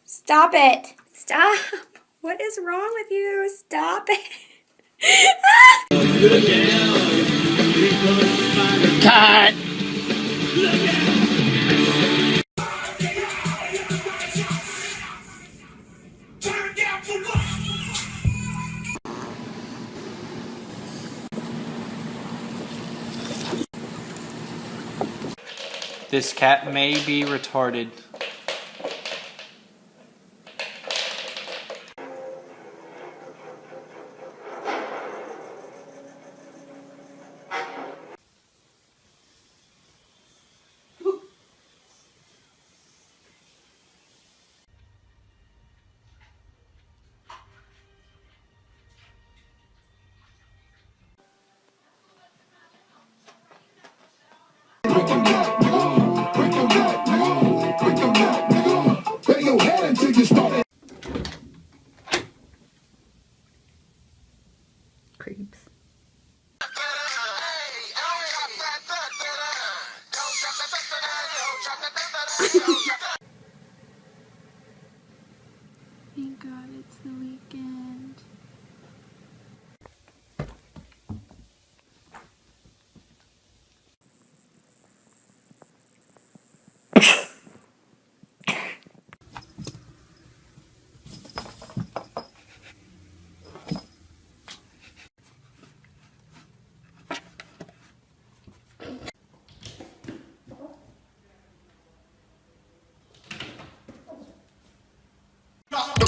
Stop it. Stop. What is wrong with you? Stop it. Cut! This cat may be retarded. Creeps. Thank God it's the weekend. The